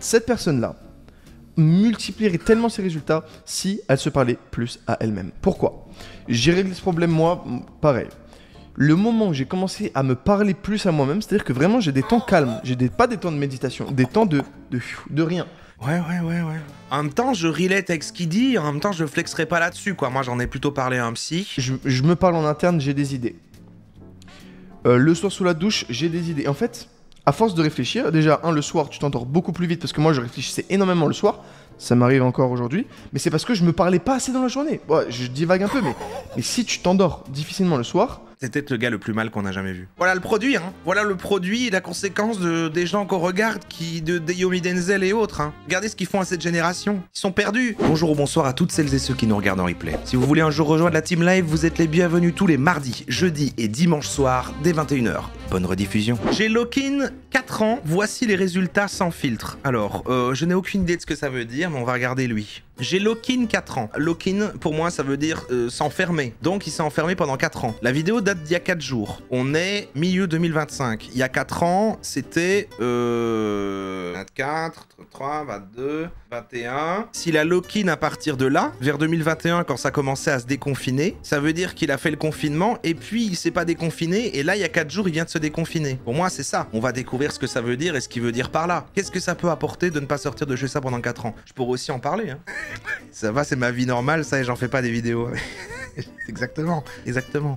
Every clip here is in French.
cette personne-là multiplierait tellement ses résultats si elle se parlait plus à elle-même. Pourquoi? J'ai réglé ce problème moi, pareil. Le moment où j'ai commencé à me parler plus à moi-même, c'est-à-dire que vraiment j'ai des temps calmes, pas des temps de méditation, des temps de rien. Ouais. En même temps, je relate avec ce qu'il dit, en même temps, je flexerai pas là-dessus, quoi. Moi, j'en ai plutôt parlé à un psy. Je me parle en interne, j'ai des idées. Le soir sous la douche, j'ai des idées. En fait, à force de réfléchir, déjà, le soir, tu t'endors beaucoup plus vite parce que moi, je réfléchissais énormément le soir. Ça m'arrive encore aujourd'hui. Mais c'est parce que je me parlais pas assez dans la journée. Bon, je divague un peu, mais si tu t'endors difficilement le soir... C'est peut-être le gars le plus mal qu'on a jamais vu. Voilà le produit, hein. Voilà le produit et la conséquence des gens qu'on regarde, de Yomi Denzel et autres, hein. Regardez ce qu'ils font à cette génération. Ils sont perdus. Bonjour ou bonsoir à toutes celles et ceux qui nous regardent en replay. Si vous voulez un jour rejoindre la team live, vous êtes les bienvenus tous les mardis, jeudis et dimanches soirs dès 21h. Bonne rediffusion. J'ai lock-in 4 ans. Voici les résultats sans filtre. Alors, je n'ai aucune idée de ce que ça veut dire, mais on va regarder lui. J'ai lock-in 4 ans. Lock-in, pour moi, ça veut dire s'enfermer. Donc, il s'est enfermé pendant 4 ans. La vidéo date d'il y a 4 jours. On est milieu 2025. Il y a 4 ans, c'était 24, 33, 22, 21. S'il a lock-in à partir de là, vers 2021, quand ça commençait à se déconfiner, ça veut dire qu'il a fait le confinement et puis il s'est pas déconfiné. Et là, il y a 4 jours, il vient de se déconfiner. Pour moi, c'est ça. On va découvrir ce que ça veut dire et ce qu'il veut dire par là. Qu'est-ce que ça peut apporter de ne pas sortir de chez ça pendant 4 ans? Je pourrais aussi en parler, hein. Ça va, c'est ma vie normale, ça, et j'en fais pas des vidéos. Exactement,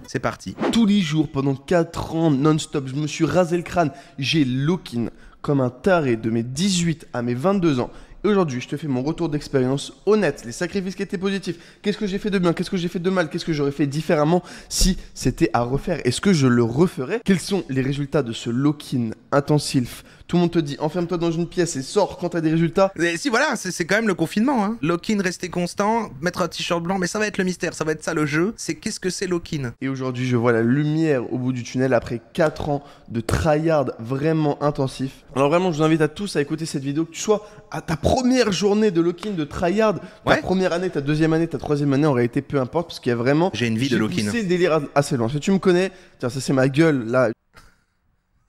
c'est parti. Tous les jours, pendant 4 ans, non-stop, je me suis rasé le crâne. J'ai lock-in comme un taré de mes 18 à mes 22 ans. Et aujourd'hui, je te fais mon retour d'expérience honnête, les sacrifices qui étaient positifs. Qu'est-ce que j'ai fait de bien? Qu'est-ce que j'ai fait de mal? Qu'est-ce que j'aurais fait différemment si c'était à refaire? Est-ce que je le referais? Quels sont les résultats de ce lock-in intensif? Tout le monde te dit enferme-toi dans une pièce et sors quand t'as des résultats. Et si voilà, c'est quand même le confinement, hein. Lock-in, rester constant, mettre un t-shirt blanc, mais ça va être le mystère, ça va être ça le jeu. C'est qu'est-ce que c'est lock-in? Et aujourd'hui, je vois la lumière au bout du tunnel après 4 ans de tryhard vraiment intensif. Alors vraiment, je vous invite à tous à écouter cette vidéo, que tu sois à ta première journée de lock-in, de tryhard, ta première année, ta deuxième année, ta troisième année, en réalité, peu importe, parce qu'il y a vraiment... J'ai une vie de lock-in. C'est le délire assez loin. Si tu me connais, tiens, ça c'est ma gueule, là.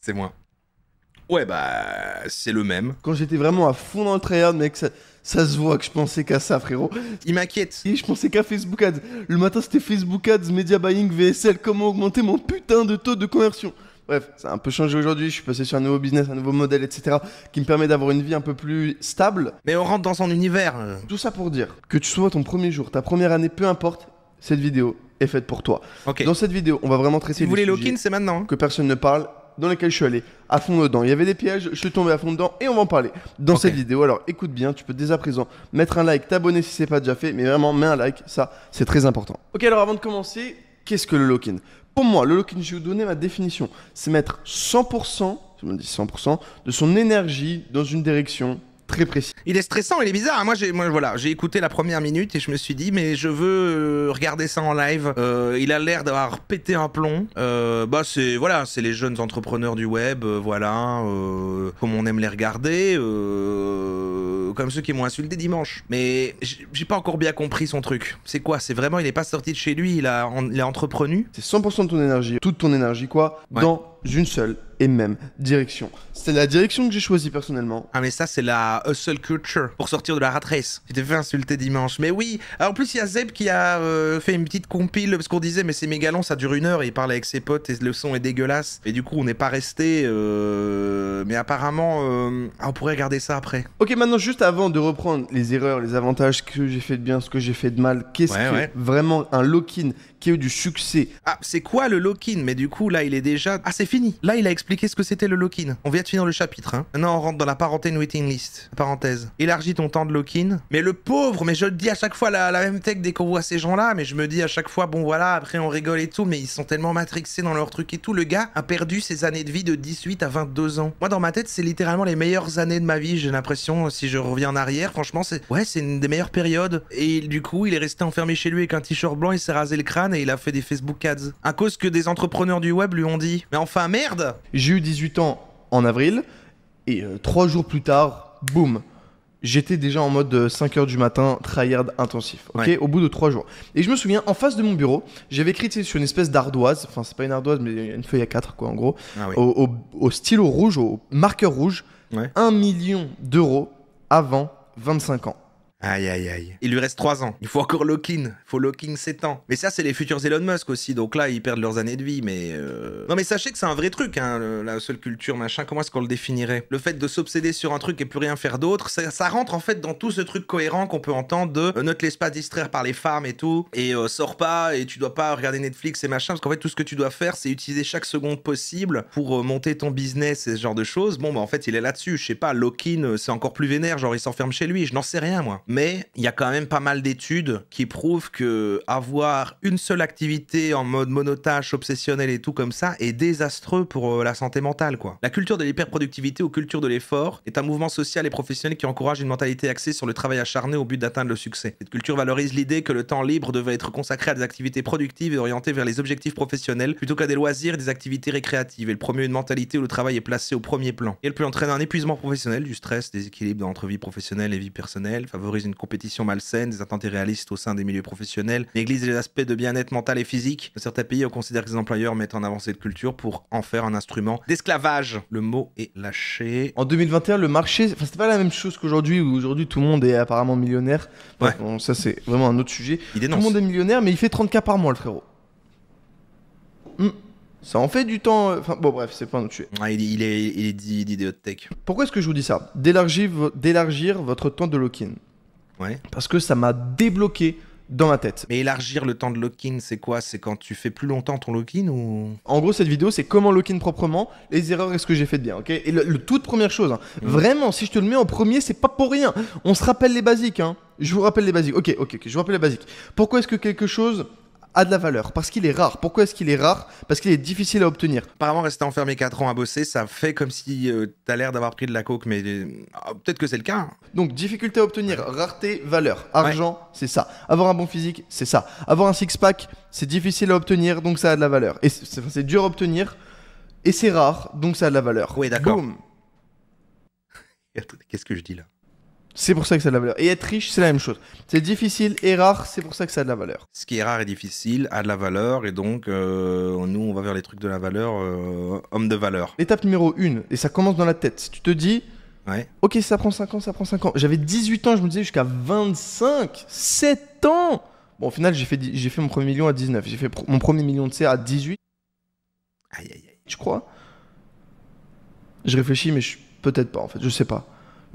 C'est moi. Ouais, bah, c'est le même. Quand j'étais vraiment à fond dans le tryhard, mec, ça se voit que je pensais qu'à ça, frérot. Il m'inquiète. Et je pensais qu'à Facebook Ads. Le matin, c'était Facebook Ads, Media Buying, VSL, comment augmenter mon putain de taux de conversion. Bref, ça a un peu changé aujourd'hui, je suis passé sur un nouveau business, un nouveau modèle, etc. qui me permet d'avoir une vie un peu plus stable. Mais on rentre dans son univers. Tout ça pour dire que tu sois ton premier jour, ta première année, peu importe, cette vidéo est faite pour toi. Okay. Dans cette vidéo, on va vraiment traiter si vous voulez lock-in, c'est maintenant. Que personne ne parle, dans lesquels je suis allé à fond dedans. Il y avait des pièges, je suis tombé à fond dedans et on va en parler dans cette vidéo. Alors écoute bien, tu peux dès à présent mettre un like, t'abonner si c'est pas déjà fait, mais vraiment mets un like, ça c'est très important. Ok, alors avant de commencer, qu'est-ce que le lock-in? Pour moi, le lock-in, je vais vous donner ma définition. C'est mettre 100%, je me dis 100%, de son énergie dans une direction très précis. Il est stressant, il est bizarre. Moi, j'ai écouté la première minute et je me suis dit, mais je veux regarder ça en live. Il a l'air d'avoir pété un plomb. C'est les jeunes entrepreneurs du web, comme on aime les regarder, comme ceux qui m'ont insulté dimanche. Mais j'ai pas encore bien compris son truc. C'est quoi? C'est vraiment, il est pas sorti de chez lui, il a entrepreneur. C'est 100% de ton énergie, toute ton énergie, dans une seule et même direction. C'est la direction que j'ai choisie personnellement. Ah mais ça c'est la hustle culture pour sortir de la rat race. Tu t'es fait insulter dimanche. Mais oui, alors en plus il y a Zeb qui a fait une petite compile parce qu'on disait mais c'est méga long, ça dure 1 heure et il parle avec ses potes et le son est dégueulasse. Et du coup on n'est pas resté mais apparemment on pourrait regarder ça après. Ok, maintenant juste avant de reprendre les erreurs, les avantages que j'ai fait de bien, ce que j'ai fait de mal, qu'est-ce que vraiment un lock-in qui a eu du succès? Ah c'est quoi le lock-in? Mais du coup là il est déjà... Ah c'est fini. Là il a expliqué ce que c'était le lock-in. On vient de finir le chapitre, hein. Maintenant on rentre dans la parenthèse waiting list. Parenthèse. Élargis ton temps de lock-in. Mais le pauvre, mais je le dis à chaque fois la même tech dès qu'on voit ces gens-là, mais je me dis à chaque fois, bon voilà, après on rigole et tout, mais ils sont tellement matrixés dans leur truc et tout. Le gars a perdu ses années de vie de 18 à 22 ans. Moi dans ma tête, c'est littéralement les meilleures années de ma vie, j'ai l'impression, si je reviens en arrière, franchement, c'est une des meilleures périodes. Et du coup, il est resté enfermé chez lui avec un t-shirt blanc, il s'est rasé le crâne et il a fait des Facebook ads. À cause que des entrepreneurs du web lui ont dit, mais enfin merde! J'ai eu 18 ans en avril et 3 jours plus tard, boum, j'étais déjà en mode 5h du matin, tryhard intensif, ok, au bout de 3 jours. Et je me souviens, en face de mon bureau, j'avais écrit sur une espèce d'ardoise, enfin c'est pas une ardoise mais une feuille A4 quoi en gros, au stylo rouge, au marqueur rouge, 1 million d'euros avant 25 ans. Aïe aïe aïe. Il lui reste 3 ans. Il faut encore lock-in. Il faut lock-in 7 ans. Mais ça, c'est les futurs Elon Musk aussi. Donc là, ils perdent leurs années de vie. Mais non, mais sachez que c'est un vrai truc, hein, la seule culture, machin. Comment est-ce qu'on le définirait? Le fait de s'obséder sur un truc et plus rien faire d'autre, ça rentre en fait dans tout ce truc cohérent qu'on peut entendre de ne te laisse pas distraire par les femmes et tout. Et sors pas et tu dois pas regarder Netflix et machin. Parce qu'en fait, tout ce que tu dois faire, c'est utiliser chaque seconde possible pour monter ton business et ce genre de choses. Bon, bah en fait, il est là-dessus. Je sais pas, lock-in, c'est encore plus vénère. Genre, il s'enferme chez lui. Je n'en sais rien, moi. Mais il y a quand même pas mal d'études qui prouvent que avoir une seule activité en mode monotâche, obsessionnel et tout comme ça est désastreux pour la santé mentale, quoi. La culture de l'hyperproductivité ou culture de l'effort est un mouvement social et professionnel qui encourage une mentalité axée sur le travail acharné au but d'atteindre le succès. Cette culture valorise l'idée que le temps libre devait être consacré à des activités productives et orientées vers les objectifs professionnels plutôt qu'à des loisirs et des activités récréatives. Elle promeut une mentalité où le travail est placé au premier plan. Et elle peut entraîner un épuisement professionnel, du stress, des équilibres entre vie professionnelle et vie personnelle, favorise une compétition malsaine, des attentes irréalistes au sein des milieux professionnels, néglige les aspects de bien-être mental et physique. Dans certains pays, on considère que les employeurs mettent en avant cette culture pour en faire un instrument d'esclavage. Le mot est lâché. En 2021, le marché, enfin, c'était pas la même chose qu'aujourd'hui, où aujourd'hui tout le monde est apparemment millionnaire. Ouais. Bon, ça, c'est vraiment un autre sujet. Il Tout dénonce. le monde est millionnaire, mais il fait 30K par mois, le frérot. Ça en fait du temps. Enfin, bon, bref, c'est pas un autre sujet. Ah, il est dit de hot tech. Pourquoi est-ce que je vous dis ça? D'élargir votre temps de lock-in. Ouais. Parce que ça m'a débloqué dans ma tête. Mais élargir le temps de lock-in, c'est quoi? C'est quand tu fais plus longtemps ton lock-in ou... En gros, cette vidéo, c'est comment lock-in proprement, les erreurs et ce que j'ai fait de bien, ok? Et le toute première chose, hein, vraiment, si je te le mets en premier, c'est pas pour rien. On se rappelle les basiques, hein. Je vous rappelle les basiques. Ok, je vous rappelle les basiques. Pourquoi est-ce que quelque chose a de la valeur? Parce qu'il est rare. Pourquoi est-ce qu'il est rare? Parce qu'il est difficile à obtenir. Apparemment, rester enfermé 4 ans à bosser, ça fait comme si t'as l'air d'avoir pris de la coke, mais peut-être que c'est le cas. Hein. Donc, difficulté à obtenir, rareté, valeur. Argent, c'est ça. Avoir un bon physique, c'est ça. Avoir un six-pack, c'est difficile à obtenir, donc ça a de la valeur. Et c'est dur à obtenir, et c'est rare, donc ça a de la valeur. Oui, d'accord. Boum. Qu'est-ce que je dis là? C'est pour ça que ça a de la valeur. Et être riche, c'est la même chose. C'est difficile et rare, c'est pour ça que ça a de la valeur. Ce qui est rare et difficile a de la valeur, et donc nous, on va vers les trucs de la valeur, homme de valeur. L'étape numéro 1, et ça commence dans la tête. Si tu te dis, Ouais. ok, ça prend 5 ans, ça prend 5 ans. J'avais 18 ans, je me disais jusqu'à 25, 7 ans. Bon, au final, j'ai fait mon premier million à 19. J'ai fait mon premier million de C à 18, Aïe, aïe, aïe. je crois. Je réfléchis, mais peut-être pas, en fait. Je sais pas.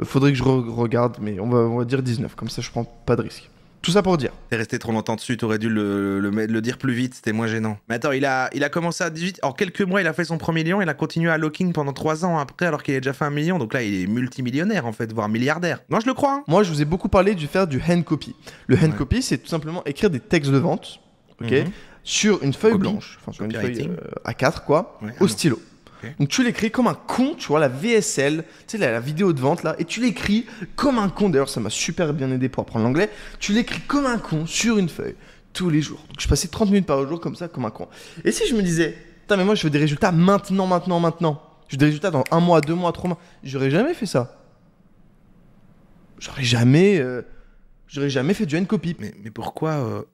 Faudrait que je regarde, mais on va dire 19. Comme ça, je prends pas de risque. Tout ça pour dire. T'es resté trop longtemps dessus, t'aurais dû le dire plus vite, c'était moins gênant. Mais attends, il a commencé à 18. En quelques mois, il a fait son premier million, il a continué à locking pendant 3 ans après, alors qu'il a déjà fait 1 million. Donc là, il est multimillionnaire, en fait, voire milliardaire. Non, je le crois. Hein. Moi, je vous ai beaucoup parlé du faire du hand copy. Le hand copy, c'est tout simplement écrire des textes de vente, ok, sur une feuille Copy. blanche, enfin sur une feuille Copywriting. A4, quoi, Ouais, au non. stylo. Ok. Donc tu l'écris comme un con, tu vois, la VSL, tu sais, la vidéo de vente là, et tu l'écris comme un con. D'ailleurs, ça m'a super bien aidé pour apprendre l'anglais. Tu l'écris comme un con sur une feuille, tous les jours. Donc je passais 30 minutes par jour comme ça, comme un con. Et si je me disais, putain, mais moi je veux des résultats maintenant. Je veux des résultats dans 1 mois, 2 mois, 3 mois. J'aurais jamais fait ça. J'aurais jamais fait du hand copy. Mais pourquoi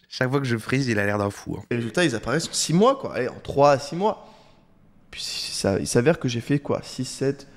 chaque fois que je freeze, il a l'air d'un fou. Hein. Les résultats, ils apparaissent en 6 mois, quoi. Allez, en 3 à 6 mois. Puis il s'avère que j'ai fait quoi 6, 7,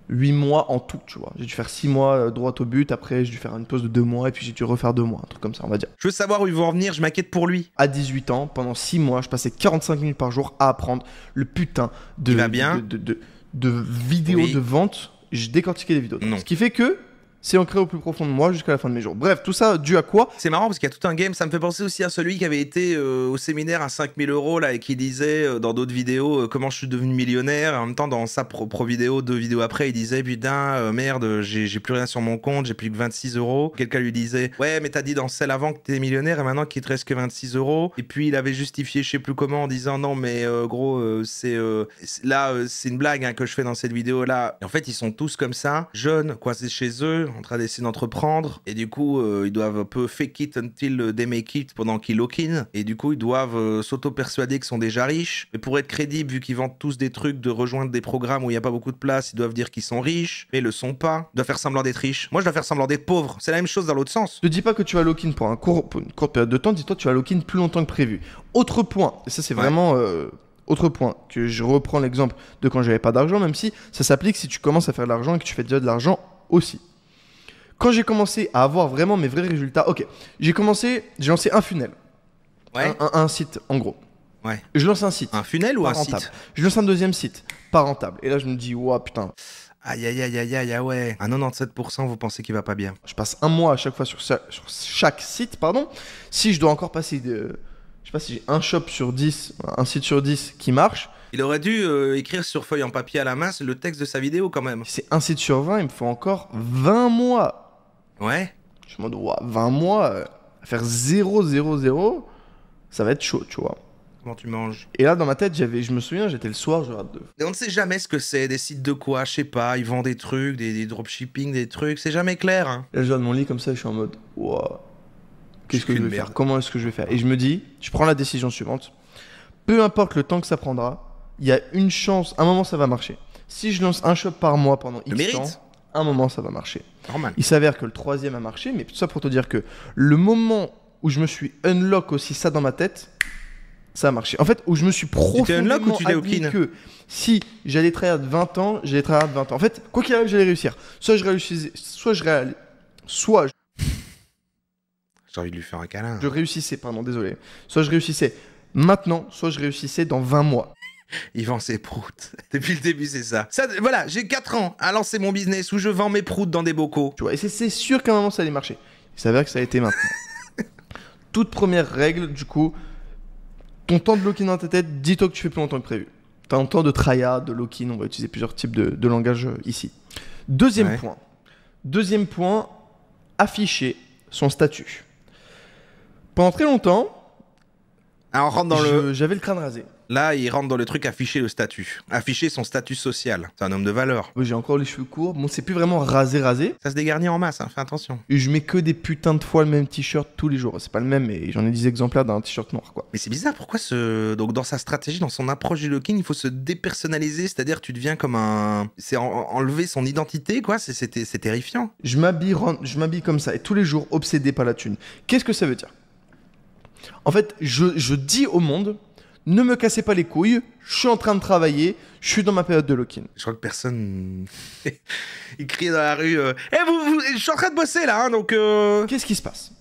8 mois en tout, tu vois. J'ai dû faire 6 mois droit au but, après j'ai dû faire une pause de 2 mois, et puis j'ai dû refaire 2 mois, un truc comme ça, on va dire. Je veux savoir où ils vont en venir, je m'inquiète pour lui. À 18 ans, pendant 6 mois, je passais 45 minutes par jour à apprendre le putain de, Il va bien de vidéos Oui. de vente. Je décortiquais les vidéos. Non. Ce qui fait que c'est ancré au plus profond de moi jusqu'à la fin de mes jours. Bref, tout ça dû à quoi? C'est marrant parce qu'il y a tout un game, ça me fait penser aussi à celui qui avait été au séminaire à 5000 € là et qui disait dans d'autres vidéos comment je suis devenu millionnaire. En même temps, dans sa propre vidéo, 2 vidéos après, il disait putain, merde, j'ai plus rien sur mon compte, j'ai plus que 26 €. Quelqu'un lui disait ouais, mais t'as dit dans celle avant que t'es millionnaire et maintenant qu'il te reste que 26 €. Et puis il avait justifié, je sais plus comment, en disant non, mais gros, c'est une blague hein, que je fais dans cette vidéo là. Et en fait, ils sont tous comme ça, jeunes, coincés chez eux, en train d'essayer d'entreprendre. Et du coup, ils doivent un peu fake it until they make it pendant qu'ils lock in. Et du coup, ils doivent s'auto-persuader qu'ils sont déjà riches. Mais pour être crédibles, vu qu'ils vendent tous des trucs de rejoindre des programmes où il n'y a pas beaucoup de place, ils doivent dire qu'ils sont riches, mais ils le sont pas. Ils doivent faire semblant d'être riches. Moi, je dois faire semblant d'être pauvre. C'est la même chose dans l'autre sens. Ne dis pas que tu vas lock-in pour une courte période de temps, dis-toi que tu vas lock-in plus longtemps que prévu. Autre point, et ça c'est vraiment autre point, que je reprends l'exemple de quand j'avais pas d'argent, même si ça s'applique si tu commences à faire de l'argent et que tu fais déjà de l'argent aussi. Quand j'ai commencé à avoir vraiment mes vrais résultats, ok, j'ai lancé un funnel. Ouais. Un site, en gros. Ouais. Je lance un site. Un funnel ou pas un rentable. site? Je lance un deuxième site, pas rentable. Et là, je me dis, ouah, putain, Aïe, aïe, aïe, aïe, aïe, ouais. À 97%, vous pensez qu'il va pas bien. je passe un mois à chaque fois sur chaque site, pardon. Si je dois encore passer de... Je sais pas si j'ai un shop sur 10, un site sur 10 qui marche. Il aurait dû écrire sur feuille en papier à la main le texte de sa vidéo quand même. Si c'est un site sur 20, il me faut encore 20 mois. Ouais. Je me dis, ouah, 20 mois, à faire 0, 0, 0, ça va être chaud, tu vois. Comment tu manges? Et là, dans ma tête, je me souviens, j'étais le soir, je regarde Et on ne sait jamais ce que c'est, des sites de quoi, je sais pas, ils vendent des trucs, des dropshipping, des trucs, c'est jamais clair. Hein. Là, je regarde mon lit comme ça, je suis en mode, ouah, qu'est-ce que je vais merde. faire? Comment est-ce que je vais faire? Et je me dis, je prends la décision suivante. Peu importe le temps que ça prendra, il y a une chance, un moment ça va marcher. Si je lance un shop par mois pendant Le X mérite. temps, un moment ça va marcher. Normal. Il s'avère que le troisième a marché, mais tout ça pour te dire que le moment où je me suis unlock aussi ça dans ma tête, ça a marché. En fait, où je me suis profondément unlock ou tu l'es au admis clean que si j'allais tryhard 20 ans, j'allais tryhard 20 ans. En fait, quoi qu'il arrive, j'allais réussir. Soit J'ai envie de lui faire un câlin. je réussissais, pardon, désolé. Soit je réussissais maintenant, soit je réussissais dans 20 mois. Il vend ses proutes. Depuis le début, c'est ça. Voilà, j'ai 4 ans à lancer mon business où je vends mes proutes dans des bocaux. Tu vois, et c'est sûr qu'à un moment ça allait marcher. Il s'avère que ça a été maintenant. Toute première règle, du coup, ton temps de lock-in dans ta tête, dis-toi que tu fais plus longtemps que prévu. Tu as un temps de tryhard, de lock-in, on va utiliser plusieurs types de langage ici. Deuxième point, afficher son statut. Pendant très longtemps, Alors, on rentre dans j'avais le crâne rasé. Là, il rentre dans le truc afficher le statut. Afficher son statut social. C'est un homme de valeur. J'ai encore les cheveux courts. Bon, c'est plus vraiment rasé. Ça se dégarnit en masse, hein, fais attention. Et je mets que des putains de fois le même t-shirt tous les jours. C'est pas le même, mais j'en ai 10 exemplaires d'un t-shirt noir, quoi. Mais c'est bizarre, pourquoi Donc dans sa stratégie, dans son approche du lock-in, il faut se dépersonnaliser, c'est-à-dire tu deviens comme un... C'est enlever son identité, quoi, c'est terrifiant. Je m'habille comme ça, et tous les jours, obsédé par la thune. Qu'est-ce que ça veut dire? En fait, je dis au monde, ne me cassez pas les couilles, je suis en train de travailler, je suis dans ma période de lock-in. Je crois que personne... il crie dans la rue, je suis en train de bosser là, hein, donc... Qu'est-ce qui se passe?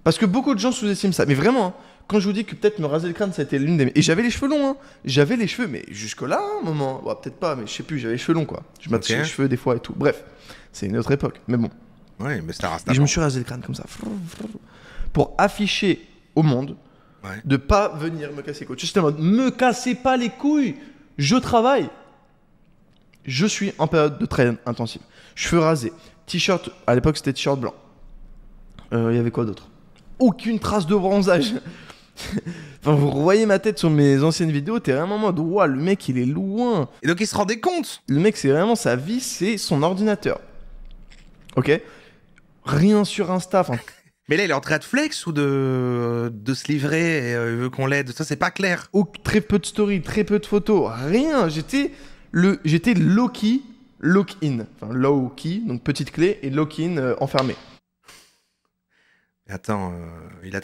Parce que beaucoup de gens sous-estiment ça, mais vraiment, hein, quand je vous dis que peut-être me raser le crâne, ça a été l'une des... Et j'avais les cheveux longs, hein. J'avais les cheveux, mais jusque-là, un moment... Ouais, peut-être pas, mais je sais plus, j'avais les cheveux longs, quoi. Je m'attachais les cheveux des fois et tout. Bref, c'est une autre époque, mais bon. Ouais, mais c'est un rasta. Et je me suis rasé le crâne comme ça. Pour afficher au monde de pas venir me casser les couilles. J'étais en mode, me cassez pas les couilles, je travaille. Je suis en période de très intensive. Cheveux rasés, t-shirt, à l'époque c'était t-shirt blanc. Il y avait quoi d'autre? Aucune trace de bronzage. Enfin, vous voyez ma tête sur mes anciennes vidéos, t'es vraiment en mode, ouah, le mec il est loin. Et donc il se rendait compte. Le mec, c'est vraiment sa vie, c'est son ordinateur. Ok? Rien sur Insta, enfin... Mais là, il est en train de flex ou de se livrer et il veut qu'on l'aide. Ça, c'est pas clair. Très peu de stories, très peu de photos, rien. J'étais low-key, lock-in. Enfin, low-key, donc petite clé, et lock-in enfermé. Attends, il a...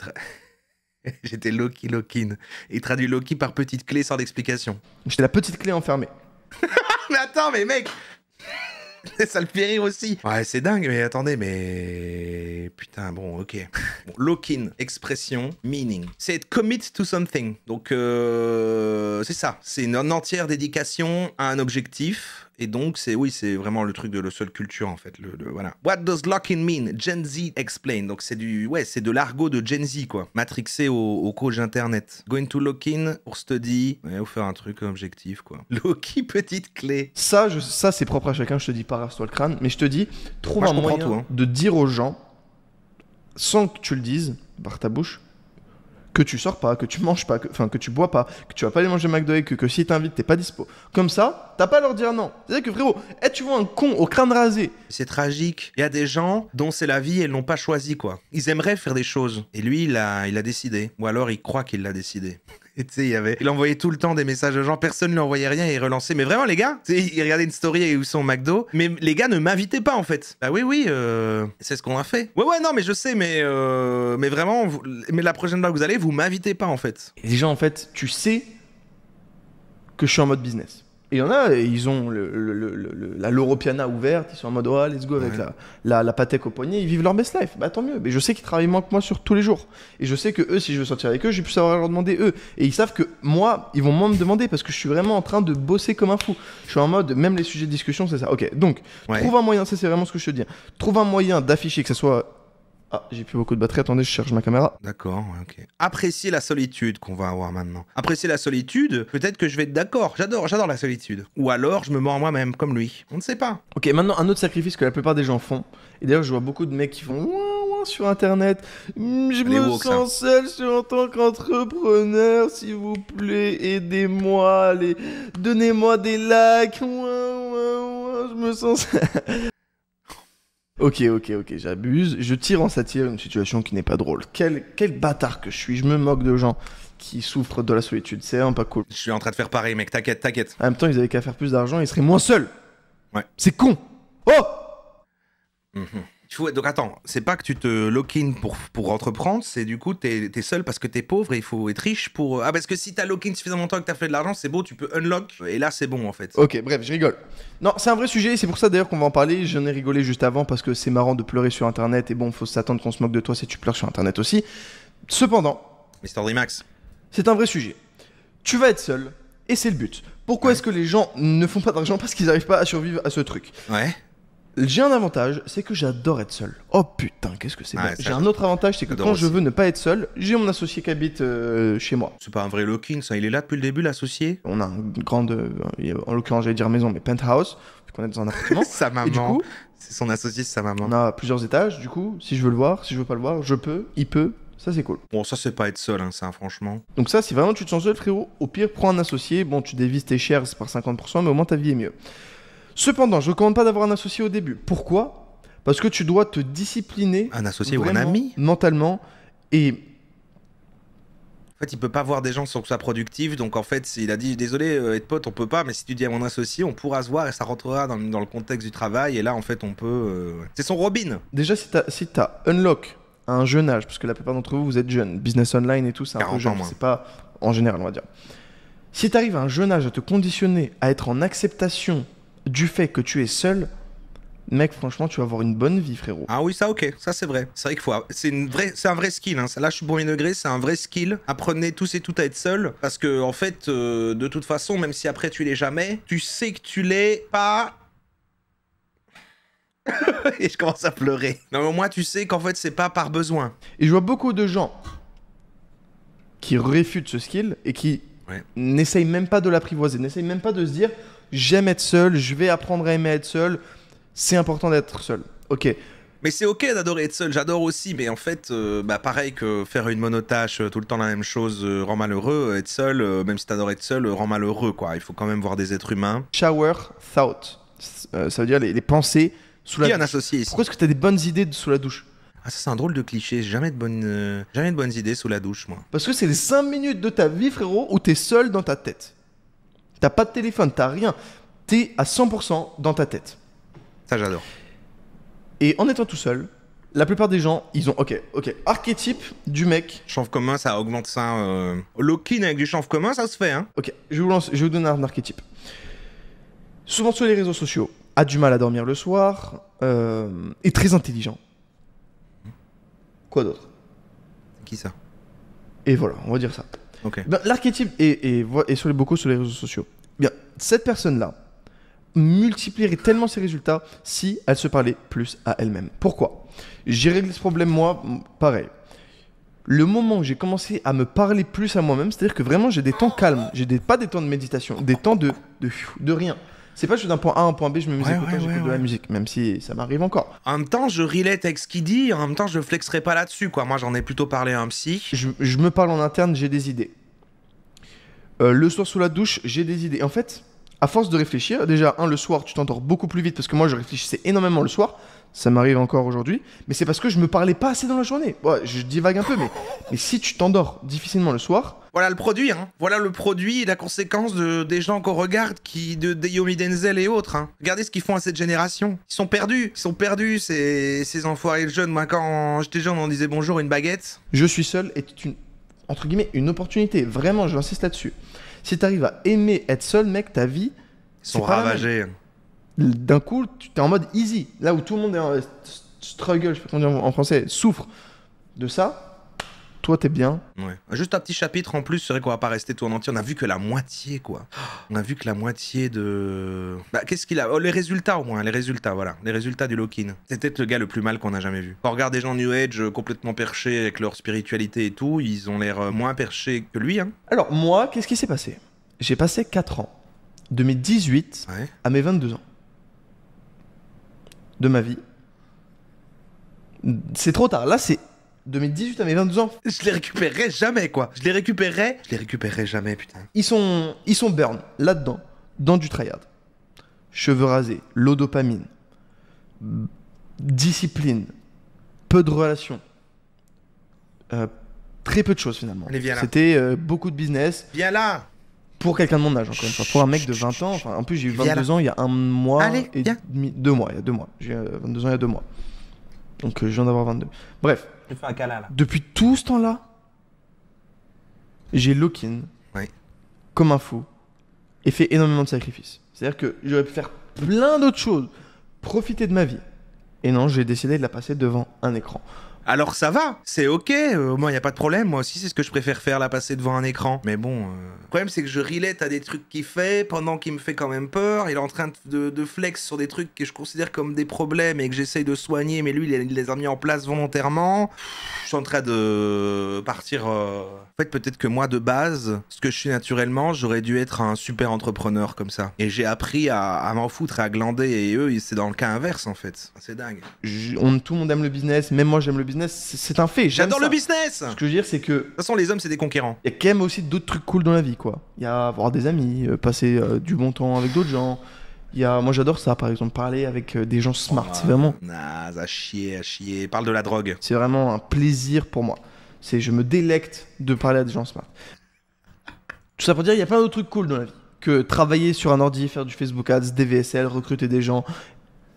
J'étais low-key, lock-in. Il traduit low-key par petite clé sans explication. J'étais la petite clé enfermée. Mais attends, mais mec ça le fait rire aussi. Ouais, c'est dingue, mais attendez, mais... Putain, bon, ok. Bon, lock-in, expression, meaning. C'est être commit to something. Donc, c'est ça. C'est une entière dédication à un objectif. Et donc, c'est vraiment le truc de la seule culture, en fait. Voilà. What does lock-in mean? Gen Z explain. Donc, c'est de l'argot de Gen Z, quoi. Matrixé au coach internet. Going to lock-in pour study. Ouais, ou faire un truc objectif, quoi. Loki, petite clé. Ça, c'est propre à chacun. Je te dis pas, rase-toi le crâne. Mais je te dis, trouve un moyen de dire aux gens, sans que tu le dises par ta bouche, que tu sors pas, que tu manges pas, que tu bois pas, que tu vas pas aller manger McDo et que si t'invites, t'es pas dispo. Comme ça, t'as pas à leur dire non. C'est-à-dire que frérot, tu vois un con au crâne rasé. C'est tragique. Il y a des gens dont c'est la vie et ils l'ont pas choisi, quoi. Ils aimeraient faire des choses. Et lui, il a décidé. Ou alors, il croit qu'il l'a décidé. Et tu sais, il envoyait tout le temps des messages aux gens, personne ne lui envoyait rien et il relançait. Mais vraiment, les gars, il regardait une story et où sont au McDo. Mais les gars ne m'invitaient pas, en fait. Bah oui, c'est ce qu'on a fait. Ouais, non, mais je sais, mais vraiment, mais la prochaine fois que vous allez, vous m'invitez pas, en fait. Et déjà, en fait, tu sais que je suis en mode business. Et il y en a, ils ont la Loropiana ouverte, ils sont en mode oh, let's go avec la Patek au poignet, ils vivent leur best life. Bah tant mieux. Mais je sais qu'ils travaillent moins que moi sur tous les jours. Et je sais que eux, si je veux sortir avec eux, j'ai pu savoir leur demander eux. Et ils savent que moi, ils vont moins me demander parce que je suis vraiment en train de bosser comme un fou. Je suis en mode, même les sujets de discussion, c'est ça. Ok, donc, trouve un moyen, ça c'est vraiment ce que je te dis. Trouve un moyen d'afficher que ça soit. Ah, j'ai plus beaucoup de batterie, attendez, je cherche ma caméra. D'accord, ouais, ok. Apprécier la solitude qu'on va avoir maintenant. Apprécier la solitude, peut-être que je vais être d'accord. J'adore la solitude. Ou alors, je me mens moi-même, comme lui. On ne sait pas. Ok, maintenant, un autre sacrifice que la plupart des gens font. Et d'ailleurs, je vois beaucoup de mecs qui font ouin, ouin sur Internet. Je me sens seul en tant qu'entrepreneur, s'il vous plaît, aidez-moi, allez, donnez-moi des likes. Ouin, ouin, ouin, je me sens seul. Ok, j'abuse. Je tire en satire une situation qui n'est pas drôle. Quel bâtard que je suis. Je me moque de gens qui souffrent de la solitude. C'est vraiment pas cool. Je suis en train de faire pareil, mec. T'inquiète. En même temps, ils avaient qu'à faire plus d'argent, ils seraient moins seuls. Ouais. C'est con. Oh. Donc attends, c'est pas que tu te lock-in pour entreprendre, c'est du coup t'es seul parce que t'es pauvre et il faut être riche pour... Ah parce que si t'as lock-in suffisamment longtemps et que t'as fait de l'argent, c'est beau, tu peux unlock et là c'est bon en fait. Ok, bref, je rigole. Non, c'est un vrai sujet et c'est pour ça d'ailleurs qu'on va en parler. J'en ai rigolé juste avant parce que c'est marrant de pleurer sur Internet et bon, faut s'attendre qu'on se moque de toi si tu pleures sur Internet aussi. Cependant... Mr. Dreamax. C'est un vrai sujet. Tu vas être seul et c'est le but. Pourquoi est-ce que les gens ne font pas d'argent? Parce qu'ils n'arrivent pas à survivre à ce truc. Ouais. J'ai un avantage, c'est que j'adore être seul. Oh putain, qu'est-ce que c'est bien. J'ai un autre avantage, c'est que quand je veux ne pas être seul, j'ai mon associé qui habite chez moi. C'est pas un vrai lock-in, ça. Il est là depuis le début, l'associé. On a une grande, en l'occurrence j'allais dire maison, mais penthouse, vu qu'on est dans un appartement. Sa maman. Et du coup, c'est son associé, c'est sa maman. On a plusieurs étages, du coup, si je veux le voir, si je veux pas le voir, je peux, il peut. Ça c'est cool. Bon, ça c'est pas être seul, hein, ça, franchement. Donc ça, si vraiment tu te sens seul, frérot, au pire, prends un associé. Bon, tu dévises tes shares par 50%, mais au moins ta vie est mieux. Cependant, je recommande pas d'avoir un associé au début. Pourquoi ? Parce que tu dois te discipliner. Un associé ou un ami ? Mentalement. Et. En fait, il peut pas voir des gens sans que ça soit productif. Donc, en fait, il a dit désolé, être pote, on peut pas. Mais si tu dis à mon associé, on pourra se voir et ça rentrera dans le contexte du travail. Et là, en fait, on peut. C'est son Robin. Déjà, si t'as unlock à un jeune âge, parce que la plupart d'entre vous, vous êtes jeunes, business online et tout, c'est un peu jeune. C'est pas en général, on va dire. Si t'arrives à un jeune âge à te conditionner à être en acceptation du fait que tu es seul, mec, franchement, tu vas avoir une bonne vie, frérot. Ah oui, ça, ok, ça c'est vrai. C'est vrai qu'il faut. C'est un vrai skill. Hein. Là, je suis premier degré, c'est un vrai skill. Apprenez tous et toutes à être seul, parce que en fait, de toute façon, même si après tu l'es jamais, tu sais que tu l'es pas. Et je commence à pleurer. Non, mais au moins, tu sais qu'en fait, c'est pas par besoin. Et je vois beaucoup de gens qui réfutent ce skill et qui n'essayent même pas de l'apprivoiser, n'essayent même pas de se dire j'aime être seul, je vais apprendre à aimer être seul. C'est important d'être seul. Ok. Mais c'est ok d'adorer être seul, j'adore aussi, mais en fait, pareil que faire une monotâche tout le temps la même chose rend malheureux, être seul, même si t'adores être seul, rend malheureux, quoi. Il faut quand même voir des êtres humains. Shower thought, ça veut dire les pensées sous la douche. Qui est un associé ici ? Pourquoi est-ce que t'as des bonnes idées sous la douche ? Ah, ça c'est un drôle de cliché, j'ai jamais de bonnes idées sous la douche, moi. Parce que c'est les 5 minutes de ta vie, frérot, où t'es seul dans ta tête. T'as pas de téléphone, t'as rien. T'es à 100% dans ta tête. Ça, j'adore. Et en étant tout seul, la plupart des gens, ils ont... Ok. Archétype du mec... Chanvre commun, ça augmente ça. Lock-in avec du chanvre commun, ça se fait, hein. Ok, je vais vous donner un archétype. Souvent sur les réseaux sociaux, a du mal à dormir le soir, est très intelligent. Quoi d'autre ? Qui ça ? Et voilà, on va dire ça. Ok. Ben, l'archétype est beaucoup sur les réseaux sociaux. Bien, cette personne-là multiplierait tellement ses résultats si elle se parlait plus à elle-même. Pourquoi ? J'ai réglé ce problème moi, pareil. Le moment où j'ai commencé à me parler plus à moi-même, c'est-à-dire que vraiment j'ai des temps calmes, pas des temps de méditation, des temps de rien. C'est pas je suis d'un point A à un point B, je me mets j'écoute de la musique, même si ça m'arrive encore. En même temps, je relate avec ce qu'il dit, en même temps, je flexerai pas là-dessus, quoi. Moi, j'en ai plutôt parlé à un psy. Je me parle en interne, j'ai des idées. Le soir sous la douche, j'ai des idées. En fait, à force de réfléchir, déjà, le soir, tu t'endors beaucoup plus vite parce que moi, je réfléchissais énormément le soir. Ça m'arrive encore aujourd'hui. Mais c'est parce que je me parlais pas assez dans la journée. Ouais, je divague un peu, mais si tu t'endors difficilement le soir... Voilà le produit, hein. Voilà le produit et la conséquence des gens qu'on regarde, de Yomi Denzel et autres, hein. Regardez ce qu'ils font à cette génération. Ils sont perdus, ces enfoirés de jeunes. Moi, quand j'étais jeune, on disait bonjour, une baguette. Je suis seul est entre guillemets, une opportunité. Vraiment, j'insiste là-dessus. Si t'arrives à aimer être seul, mec, ta vie Ils sont C'est pas la ravagés. D'un coup, tu es en mode easy. Là où tout le monde est en struggle, je sais pas comment dire en français, souffre de ça. Toi, t'es bien. Ouais. Juste un petit chapitre en plus, c'est vrai qu'on va pas rester tout en entier. On a vu que la moitié, quoi. On a vu que la moitié de. Bah, qu'est-ce qu'il a? Oh, les résultats au moins, les résultats, voilà. Les résultats du lock-in. C'est peut-être le gars le plus mal qu'on a jamais vu. Quand on regarde des gens New Age complètement perchés avec leur spiritualité et tout, ils ont l'air moins perchés que lui, hein. Alors, moi, qu'est-ce qui s'est passé? J'ai passé 4 ans, de mes 18 Ouais. à mes 22 ans, de ma vie. C'est trop tard. Là, c'est de mes 18 à mes 22 ans. Je les récupérerai jamais, quoi. Je les récupérerai jamais, putain. Ils sont burn là-dedans, dans du tryhard. Cheveux rasés, low dopamine, discipline, peu de relations, très peu de choses finalement. Allez, viens là. C'était beaucoup de business Viens là. pour quelqu'un de mon âge, encore une fois. Pour un mec de 20 ans, enfin, en plus j'ai eu Viens 22 ans il y a un mois Allez, et viens. demi, 2 mois, il y a 2 mois. J'ai 22 ans il y a 2 mois. Donc je viens d'avoir 22. Bref, Je fais un câlin là. depuis tout ce temps-là, j'ai lock-in Ouais. comme un fou et fait énormément de sacrifices. C'est-à-dire que j'aurais pu faire plein d'autres choses, profiter de ma vie. Et non, j'ai décidé de la passer devant un écran. Alors ça va, c'est ok, moi y a pas de problème, moi aussi c'est ce que je préfère faire, la passer devant un écran. Mais bon, le problème c'est que je relate à des trucs qu'il fait, pendant qu'il me fait quand même peur, il est en train de flex sur des trucs que je considère comme des problèmes et que j'essaye de soigner, mais lui il les a mis en place volontairement. Je suis en train de partir... En fait peut-être que moi de base, ce que je suis naturellement, j'aurais dû être un super entrepreneur comme ça. Et j'ai appris à m'en foutre et à glander, et eux c'est dans le cas inverse en fait. C'est dingue. Tout le monde aime le business, même moi j'aime le business, c'est un fait. j'aime J'adore ça. le business. Ce que je veux dire, c'est que De toute façon, les hommes, c'est des conquérants. il y a quand même aussi d'autres trucs cool dans la vie, quoi. Il y a avoir des amis, passer du bon temps avec d'autres gens. Moi j'adore ça, par exemple, parler avec des gens smart. C'est vraiment, Naze, à chier, à chier. Parle de la drogue. c'est vraiment un plaisir pour moi. Je me délecte de parler à des gens smart. Tout ça pour dire, il y a plein d'autres trucs cool dans la vie que travailler sur un ordi, faire du Facebook Ads, des VSL, recruter des gens,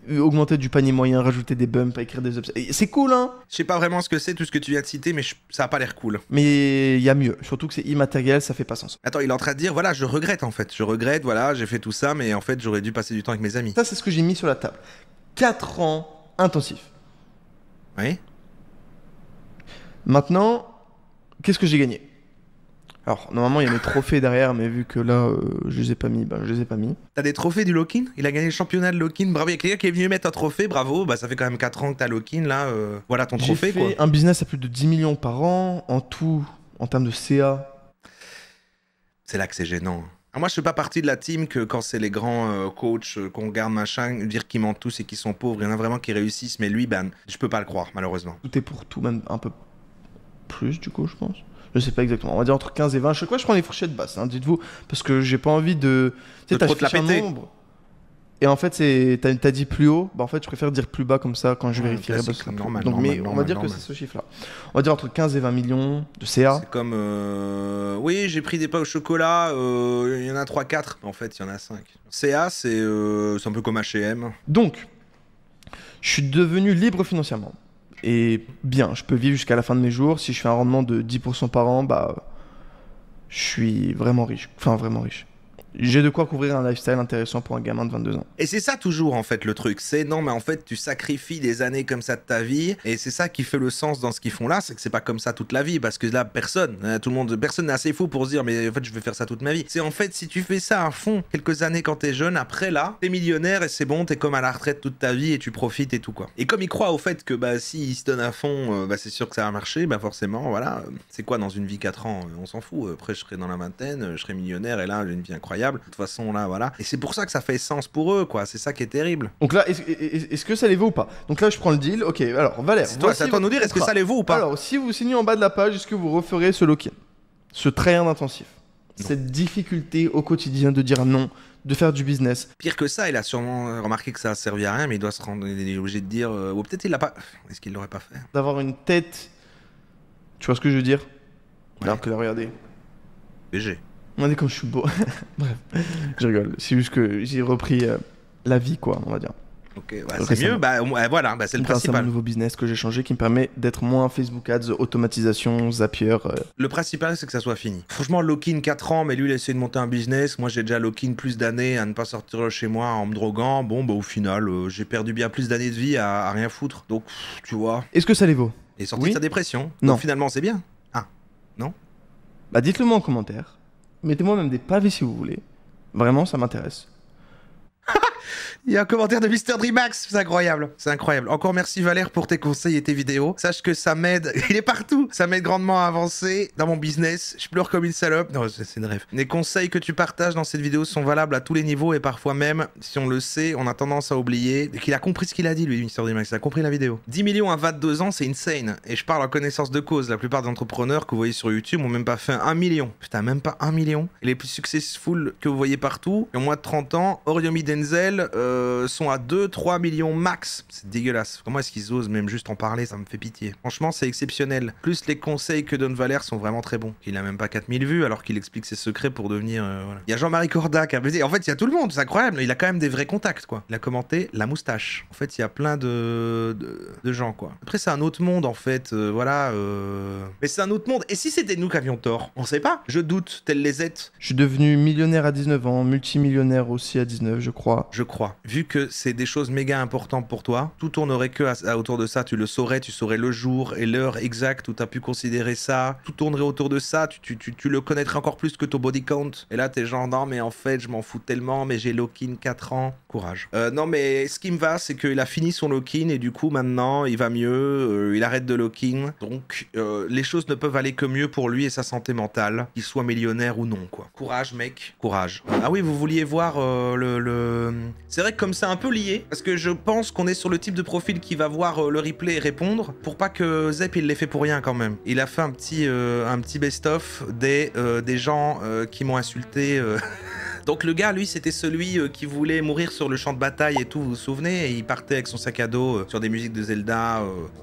augmenter du panier moyen, rajouter des bumps, écrire des upsells. Et c'est cool, hein. Je sais pas vraiment ce que c'est, tout ce que tu viens de citer, mais ça a pas l'air cool. Mais il y a mieux. Surtout que c'est immatériel, ça fait pas sens. Attends, il est en train de dire, voilà, je regrette en fait. Je regrette, voilà, j'ai fait tout ça, mais en fait, j'aurais dû passer du temps avec mes amis. Ça, c'est ce que j'ai mis sur la table. 4 ans intensifs. Oui. Maintenant, qu'est-ce que j'ai gagné? Alors, normalement, il y a mes trophées derrière, mais vu que là, je les ai pas mis, je les ai pas mis. T'as des trophées du lock-in? Il a gagné le championnat de lock-in. Bravo, il y a quelqu'un qui est venu mettre un trophée, bravo. Bah, ça fait quand même 4 ans que t'as lock-in, là. Voilà ton trophée, J'ai fait quoi. un business à plus de 10 millions par an, en tout, en termes de CA. C'est là que c'est gênant. Alors moi, je fais pas partie de la team que quand c'est les grands coachs qu'on garde machin, dire qu'ils mentent tous et qu'ils sont pauvres. Il y en a vraiment qui réussissent, mais lui, ben, je peux pas le croire, malheureusement. Tout est pour tout, même un peu plus, du coup, je pense. Je sais pas exactement. On va dire entre 15 et 20. Chaque fois, je prends les fourchettes basses, hein, dites-vous, parce que j'ai pas envie de. Tu sais, De trop te la t'affiches un péter. nombre. Et en fait, t'as dit plus haut. Bah, en fait, je préfère dire plus bas comme ça quand je vérifierai. classique, parce que- normal, Donc, normal, mais on va normal, dire que normal. c'est ce chiffre-là. On va dire entre 15 et 20 millions de CA. C'est comme... Oui, j'ai pris des pains au chocolat, il y en a 3-4, en fait, il y en a 5. CA, c'est un peu comme H&M. Donc, je suis devenu libre financièrement. Et bien, je peux vivre jusqu'à la fin de mes jours. Si je fais un rendement de 10% par an, bah, je suis vraiment riche. Enfin, vraiment riche. J'ai de quoi couvrir un lifestyle intéressant pour un gamin de 22 ans. Et c'est ça toujours en fait le truc, c'est non mais en fait tu sacrifies des années comme ça de ta vie et c'est ça qui fait le sens dans ce qu'ils font là, c'est que c'est pas comme ça toute la vie parce que là personne n'est assez fou pour se dire mais en fait je vais faire ça toute ma vie. C'est en fait si tu fais ça à fond quelques années quand t'es jeune, après là t'es millionnaire et c'est bon, t'es comme à la retraite toute ta vie et tu profites et tout quoi. Et comme ils croient au fait que bah s'ils se donnent à fond, bah c'est sûr que ça va marcher, bah forcément voilà, c'est quoi dans une vie 4 ans, on s'en fout, après je serai dans la vingtaine, je serai millionnaire et là j'ai une vie incroyable. De toute façon, là, voilà. Et c'est pour ça que ça fait sens pour eux, quoi. C'est ça qui est terrible. Donc là, est-ce que ça les vaut ou pas? Donc là, je prends le deal. Ok, alors Valère. C'est toi, c'est à toi de nous dire, est-ce que ça les vaut ou pas? Alors, si vous signez en bas de la page, est-ce que vous referez ce lock-in? Ce tryhard intensif? Non. Cette difficulté au quotidien de dire non, de faire du business. Pire que ça, il a sûrement remarqué que ça a servi à rien, mais il doit se rendre, il est obligé de dire, ou peut-être il l'a pas. Est-ce qu'il l'aurait pas fait? D'avoir une tête. Tu vois ce que je veux dire? Ouais. Alors que là, regardez. BG. Regardez comme je suis beau. Bref, je rigole. C'est juste que j'ai repris la vie, quoi, on va dire. Ok, bah, c'est mieux, bah voilà, bah, c'est le C'est principal. un nouveau business que j'ai changé qui me permet d'être moins Facebook Ads, automatisation, Zapier. Le principal, c'est que ça soit fini. Franchement, lock-in 4 ans, mais lui, il essaie de monter un business. Moi, j'ai déjà lock-in plus d'années à ne pas sortir de chez moi en me droguant. Bon, bah au final, j'ai perdu bien plus d'années de vie à rien foutre. Donc, tu vois. Est-ce que ça les vaut? Il est sorti Oui. de sa dépression. Non. Donc finalement, c'est bien. Ah, non? Bah dites-le moi en commentaire. Mettez-moi même des pavés si vous voulez. Vraiment, ça m'intéresse. Il y a un commentaire de Mister Dreamax, c'est incroyable, c'est incroyable. Encore merci Valère pour tes conseils et tes vidéos. Sache que ça m'aide, il est partout, ça m'aide grandement à avancer dans mon business. Je pleure comme une salope, non c'est une rêve. Les conseils que tu partages dans cette vidéo sont valables à tous les niveaux et parfois même, si on le sait, on a tendance à oublier qu'il a compris ce qu'il a dit lui, Mister Dreamax, il a compris la vidéo. 10 millions à 22 ans, c'est insane. Et je parle en connaissance de cause, la plupart des entrepreneurs que vous voyez sur YouTube ont même pas fait 1 million. Putain, même pas 1 million. Et les plus successful que vous voyez partout, qui ont moins de 30 ans, Oriomi Denzel, sont à 2-3 millions max. C'est dégueulasse. Comment est-ce qu'ils osent même juste en parler? Ça me fait pitié. Franchement, c'est exceptionnel. Plus les conseils que donne Valère sont vraiment très bons. Il a même pas 4000 vues alors qu'il explique ses secrets pour devenir... voilà. Il y a Jean-Marie Corda qui a... En fait, il y a tout le monde. C'est incroyable. Il a quand même des vrais contacts, quoi. Il a commenté la moustache. En fait, il y a plein de gens, quoi. Après, c'est un autre monde, en fait. Voilà. Mais c'est un autre monde. Et si c'était nous qui avions tort? On sait pas. Je doute, tel les êtes. Je suis devenu millionnaire à 19 ans, multimillionnaire aussi à 19, je crois. Je crois. Vu que c'est des choses méga importantes pour toi, tout tournerait que autour de ça, tu le saurais, tu saurais le jour et l'heure exacte où tu as pu considérer ça, tout tournerait autour de ça, tu le connaîtrais encore plus que ton body count. Et là, t'es genre, non mais en fait, je m'en fous tellement, mais j'ai lock-in 4 ans. Courage. Non mais ce qui me va, c'est qu'il a fini son lock-in et du coup, maintenant, il va mieux, il arrête de lock-in. Donc, les choses ne peuvent aller que mieux pour lui et sa santé mentale, qu'il soit millionnaire ou non, quoi. Courage, mec. Courage. Ah oui, vous vouliez voir C'est vrai que comme c'est un peu lié, parce que je pense qu'on est sur le type de profil qui va voir le replay et répondre, pour pas que Zep il l'ait fait pour rien quand même. Il a fait un petit best-of des gens qui m'ont insulté. Donc le gars, lui, c'était celui qui voulait mourir sur le champ de bataille et tout, vous vous souvenez? Et il partait avec son sac à dos sur des musiques de Zelda.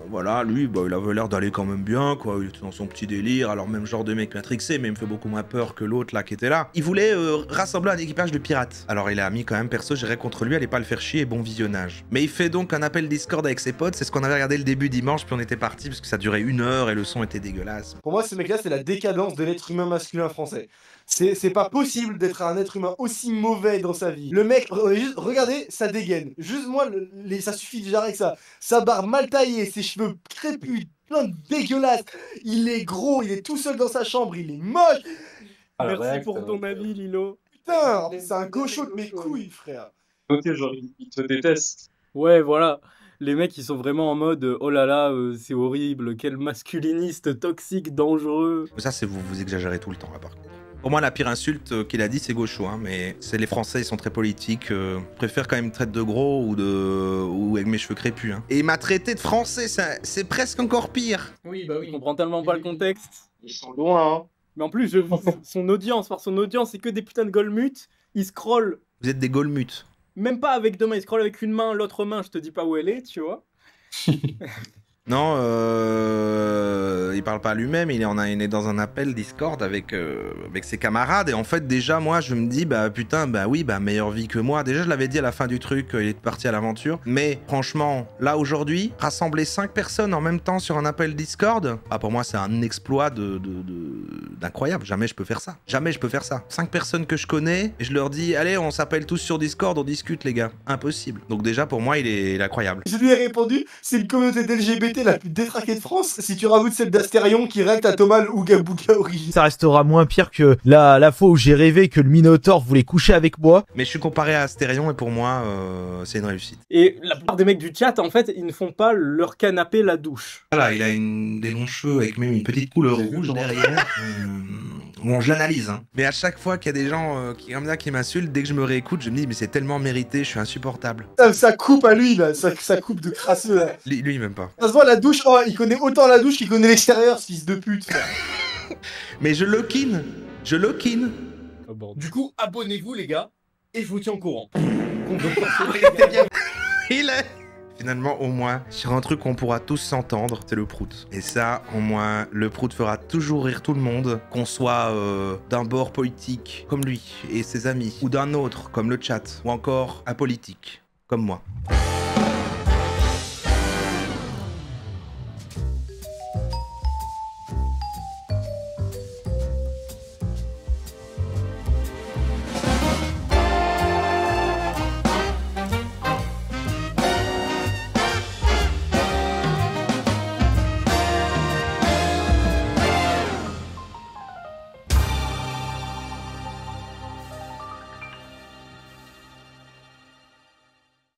Voilà, lui, bah, il avait l'air d'aller quand même bien, quoi. Il était dans son petit délire, alors même genre de mec matrixé, mais il me fait beaucoup moins peur que l'autre là qui était là. Il voulait rassembler un équipage de pirates. Alors il a mis quand même, perso, j'irai contre lui, allez pas le faire chier et bon visionnage. Mais il fait donc un appel Discord avec ses potes, c'est ce qu'on avait regardé le début dimanche, puis on était parti parce que ça durait 1 heure et le son était dégueulasse. Pour moi, ce mec-là, c'est la décadence de l'être humain masculin français. C'est pas possible d'être un être humain aussi mauvais dans sa vie. Le mec, juste, regardez sa dégaine. Juste moi, ça suffit déjà avec ça. Sa barbe mal taillée, ses cheveux crépus, plein de dégueulasses. Il est gros, il est tout seul dans sa chambre, il est moche. Merci pour ton avis, Lilo. Putain, c'est un gaucho de mes couilles, frère. Ok, genre, il te déteste. Ouais, voilà. Les mecs, ils sont vraiment en mode oh là là, c'est horrible, quel masculiniste toxique, dangereux. Ça, c'est vous exagérez tout le temps là par contre. Pour moi, la pire insulte qu'il a dit, c'est gaucho, hein, mais c'est les Français, ils sont très politiques. Je préfère quand même me traiter de gros ou avec mes cheveux crépus. Hein. Et il m'a traité de français, c'est presque encore pire. Oui, bah oui. Je comprends tellement pas le contexte. Ils sont loin, hein. Mais en plus, son audience, c'est que des putains de golmutes. Il scroll, Vous êtes des golmutes. même pas avec deux mains, il scroll avec une main, l'autre main, je te dis pas où elle est, tu vois. Non, il parle pas à lui-même, il est dans un appel Discord avec ses camarades, et en fait, déjà, moi, je me dis, bah putain, bah oui, bah meilleure vie que moi. Déjà, je l'avais dit à la fin du truc, il est parti à l'aventure, mais franchement, là, aujourd'hui, rassembler 5 personnes en même temps sur un appel Discord, ah, pour moi, c'est un exploit d'incroyable. Jamais je peux faire ça. Jamais je peux faire ça. 5 personnes que je connais, et je leur dis, allez, on s'appelle tous sur Discord, on discute, les gars. Impossible. Donc déjà, pour moi, il est incroyable. Je lui ai répondu, c'est une communauté d'LGBT la plus détraquée de France, si tu rajoutes celle d'Astérion qui règle à Thomas le Ouga Bouga origine. Ça restera moins pire que la fois où j'ai rêvé que le Minotaure voulait coucher avec moi. Mais je suis comparé à Astérion, et pour moi, c'est une réussite. Et la plupart des mecs du chat, en fait, ils ne font pas leur canapé la douche. Voilà, il a des longs cheveux avec même une petite couleur rouge derrière. Bon, je l'analyse, hein. Mais à chaque fois qu'il y a des gens qui m'insultent, dès que je me réécoute, je me dis, mais c'est tellement mérité, je suis insupportable. Ça coupe à lui, là, ça coupe de crasseux, là. Lui, même pas. Ça se voit, la douche, oh, il connaît autant la douche qu'il connaît l'extérieur, ce fils de pute. Mais je lock-in. Je lock-in. Oh, bordel. Du coup, abonnez-vous les gars, et je vous tiens au courant. Il est. Finalement, au moins, sur un truc qu'on pourra tous s'entendre, c'est le prout. Et ça, au moins, le prout fera toujours rire tout le monde, qu'on soit d'un bord politique, comme lui et ses amis, ou d'un autre, comme le chat, ou encore apolitique, comme moi.